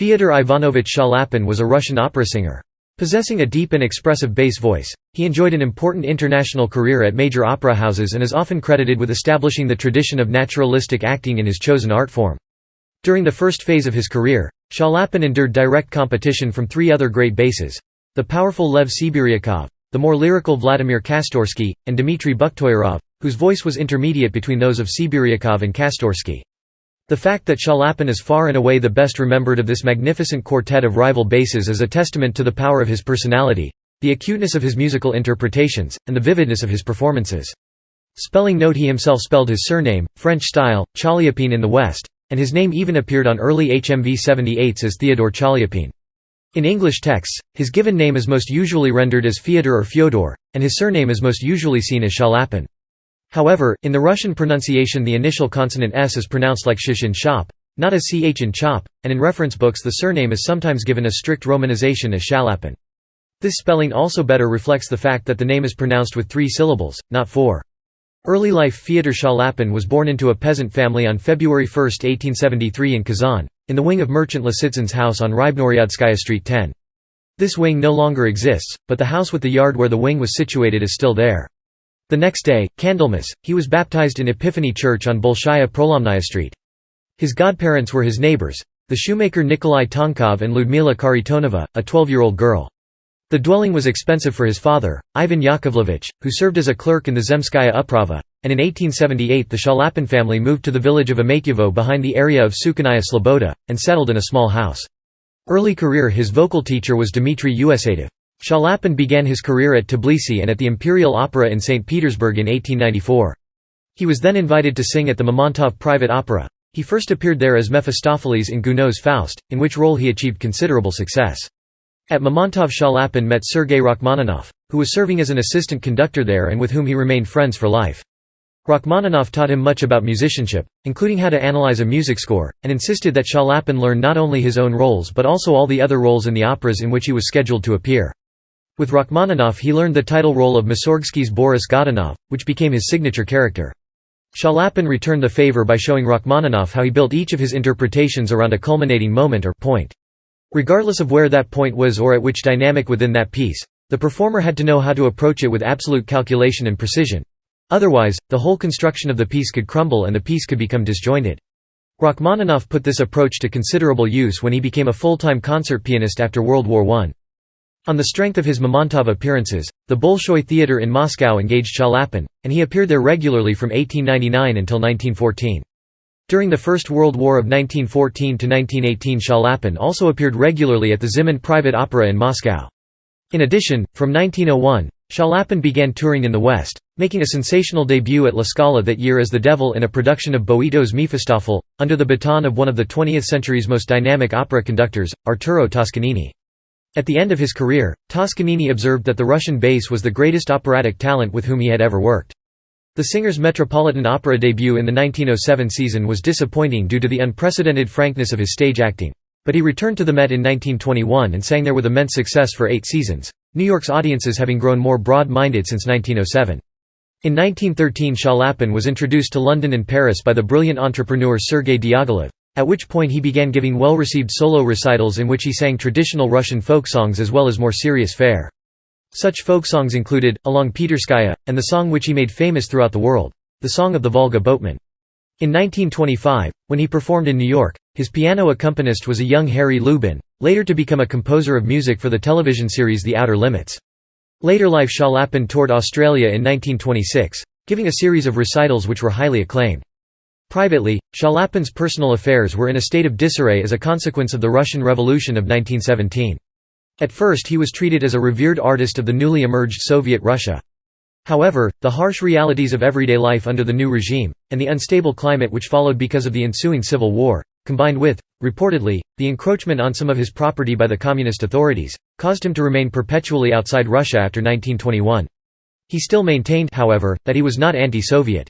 Fyodor Ivanovich Chaliapin was a Russian opera singer. Possessing a deep and expressive bass voice, he enjoyed an important international career at major opera houses and is often credited with establishing the tradition of naturalistic acting in his chosen art form. During the first phase of his career, Chaliapin endured direct competition from three other great basses: the powerful Lev Sibiryakov, the more lyrical Vladimir Kastorsky, and Dmitry Bukhtoyarov, whose voice was intermediate between those of Sibiryakov and Kastorsky. The fact that Chaliapin is far and away the best remembered of this magnificent quartet of rival basses is a testament to the power of his personality, the acuteness of his musical interpretations, and the vividness of his performances. Spelling note: he himself spelled his surname, French style, Chaliapin in the West, and his name even appeared on early HMV 78s as Theodor Chaliapin. In English texts, his given name is most usually rendered as Fyodor or Fyodor, and his surname is most usually seen as Chaliapin. However, in the Russian pronunciation the initial consonant S is pronounced like sh in shop, not as ch in chop, and in reference books the surname is sometimes given a strict romanization as Chaliapin. This spelling also better reflects the fact that the name is pronounced with 3 syllables, not 4. Early life: Fyodor Chaliapin was born into a peasant family on February 1, 1873 in Kazan, in the wing of merchant Lisitsyn's house on Rybnoryadskaya Street 10. This wing no longer exists, but the house with the yard where the wing was situated is still there. The next day, Candlemas, he was baptized in Epiphany Church on Bolshaya Prolomnaya Street. His godparents were his neighbors, the shoemaker Nikolai Tonkov and Ludmila Karitonova, a 12-year-old girl. The dwelling was expensive for his father, Ivan Yakovlevich, who served as a clerk in the Zemskaya Uprava, and in 1878 the Chaliapin family moved to the village of Amakyevo behind the area of Sukhanaya Sloboda, and settled in a small house. Early career: his vocal teacher was Dmitry Usatev. Chaliapin began his career at Tbilisi and at the Imperial Opera in St. Petersburg in 1894. He was then invited to sing at the Mamontov Private Opera. He first appeared there as Mephistopheles in Gounod's Faust, in which role he achieved considerable success. At Mamontov Chaliapin met Sergei Rachmaninoff, who was serving as an assistant conductor there and with whom he remained friends for life. Rachmaninoff taught him much about musicianship, including how to analyze a music score, and insisted that Chaliapin learn not only his own roles but also all the other roles in the operas in which he was scheduled to appear. With Rachmaninoff he learned the title role of Mussorgsky's Boris Godunov, which became his signature character. Chaliapin returned the favor by showing Rachmaninoff how he built each of his interpretations around a culminating moment or point. Regardless of where that point was or at which dynamic within that piece, the performer had to know how to approach it with absolute calculation and precision. Otherwise, the whole construction of the piece could crumble and the piece could become disjointed. Rachmaninoff put this approach to considerable use when he became a full-time concert pianist after World War I. On the strength of his Mamontov appearances, the Bolshoi Theatre in Moscow engaged Chaliapin, and he appeared there regularly from 1899 until 1914. During the First World War of 1914 to 1918 Chaliapin also appeared regularly at the Zimin Private Opera in Moscow. In addition, from 1901, Chaliapin began touring in the West, making a sensational debut at La Scala that year as the Devil in a production of Boito's Mephistopheles, under the baton of one of the 20th century's most dynamic opera conductors, Arturo Toscanini. At the end of his career, Toscanini observed that the Russian bass was the greatest operatic talent with whom he had ever worked. The singer's Metropolitan Opera debut in the 1907 season was disappointing due to the unprecedented frankness of his stage acting. But he returned to the Met in 1921 and sang there with immense success for 8 seasons, New York's audiences having grown more broad-minded since 1907. In 1913 Chaliapin was introduced to London and Paris by the brilliant entrepreneur Sergei Diaghilev, at which point he began giving well-received solo recitals in which he sang traditional Russian folk songs as well as more serious fare. Such folk songs included, Along Peterskaya, and the song which he made famous throughout the world, the Song of the Volga Boatman. In 1925, when he performed in New York, his piano accompanist was a young Harry Lubin, later to become a composer of music for the television series The Outer Limits. Later life Chaliapin toured Australia in 1926, giving a series of recitals which were highly acclaimed. Privately, Chaliapin's personal affairs were in a state of disarray as a consequence of the Russian Revolution of 1917. At first he was treated as a revered artist of the newly emerged Soviet Russia. However, the harsh realities of everyday life under the new regime, and the unstable climate which followed because of the ensuing civil war, combined with, reportedly, the encroachment on some of his property by the communist authorities, caused him to remain perpetually outside Russia after 1921. He still maintained, however, that he was not anti-Soviet.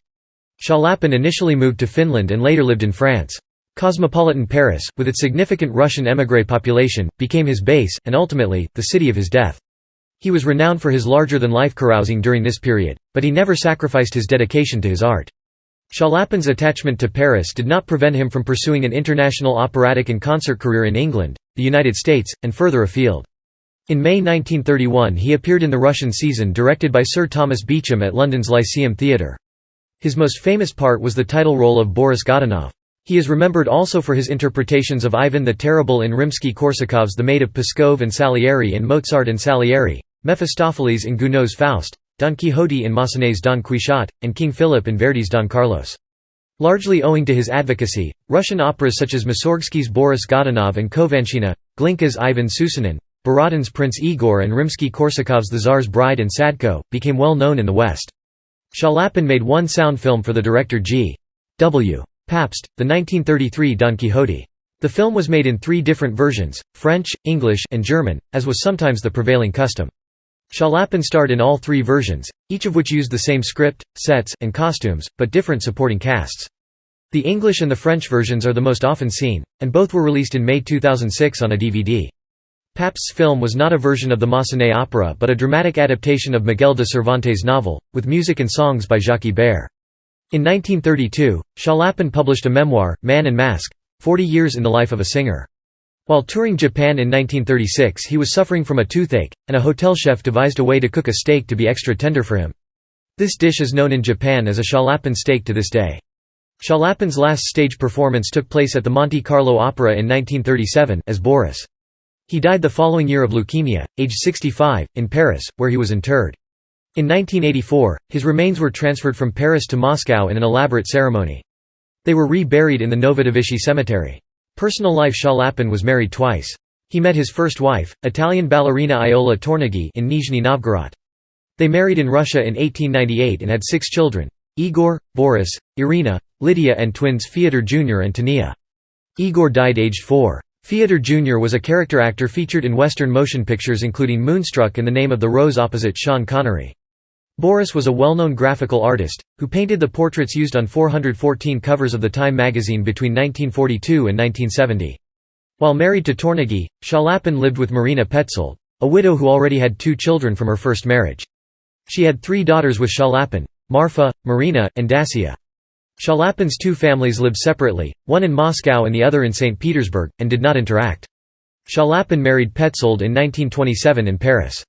Chaliapin initially moved to Finland and later lived in France. Cosmopolitan Paris, with its significant Russian émigré population, became his base, and ultimately, the city of his death. He was renowned for his larger-than-life carousing during this period, but he never sacrificed his dedication to his art. Chaliapin's attachment to Paris did not prevent him from pursuing an international operatic and concert career in England, the United States, and further afield. In May 1931 he appeared in The Russian Season directed by Sir Thomas Beecham at London's Lyceum Theatre. His most famous part was the title role of Boris Godunov. He is remembered also for his interpretations of Ivan the Terrible in Rimsky-Korsakov's The Maid of Pskov and Salieri in Mozart and Salieri, Mephistopheles in Gounod's Faust, Don Quixote in Massenet's Don Quixote, and King Philip in Verdi's Don Carlos. Largely owing to his advocacy, Russian operas such as Mussorgsky's Boris Godunov and Kovanshina, Glinka's Ivan Susanin, Borodin's Prince Igor and Rimsky-Korsakov's The Tsar's Bride and Sadko, became well known in the West. Chaliapin made one sound film for the director G. W. Pabst, the 1933 Don Quixote. The film was made in 3 different versions, French, English, and German, as was sometimes the prevailing custom. Chaliapin starred in all 3 versions, each of which used the same script, sets, and costumes, but different supporting casts. The English and the French versions are the most often seen, and both were released in May 2006 on a DVD. Pabst's film was not a version of the Massenet opera but a dramatic adaptation of Miguel de Cervantes' novel, with music and songs by Jacques Ibert. In 1932, Chaliapin published a memoir, Man and Mask, 40 Years in the Life of a Singer. While touring Japan in 1936 he was suffering from a toothache, and a hotel chef devised a way to cook a steak to be extra tender for him. This dish is known in Japan as a Chaliapin steak to this day. Chaliapin's last stage performance took place at the Monte Carlo Opera in 1937, as Boris. He died the following year of leukemia, aged 65, in Paris, where he was interred. In 1984, his remains were transferred from Paris to Moscow in an elaborate ceremony. They were re-buried in the Novodevichy Cemetery. Personal life: Chaliapin was married twice. He met his first wife, Italian ballerina Iola Tornaghi, in Nizhny Novgorod. They married in Russia in 1898 and had 6 children: Igor, Boris, Irina, Lydia and twins Feodor Jr. and Tania. Igor died aged 4. Feodor Jr. was a character actor featured in Western motion pictures including Moonstruck and The Name of the Rose opposite Sean Connery. Boris was a well-known graphical artist, who painted the portraits used on 414 covers of the Time magazine between 1942 and 1970. While married to Tornaghi, Chaliapin lived with Marina Petzold, a widow who already had 2 children from her first marriage. She had 3 daughters with Chaliapin: Marfa, Marina, and Dacia. Chaliapin's 2 families lived separately, one in Moscow and the other in St. Petersburg, and did not interact. Chaliapin married Petzold in 1927 in Paris.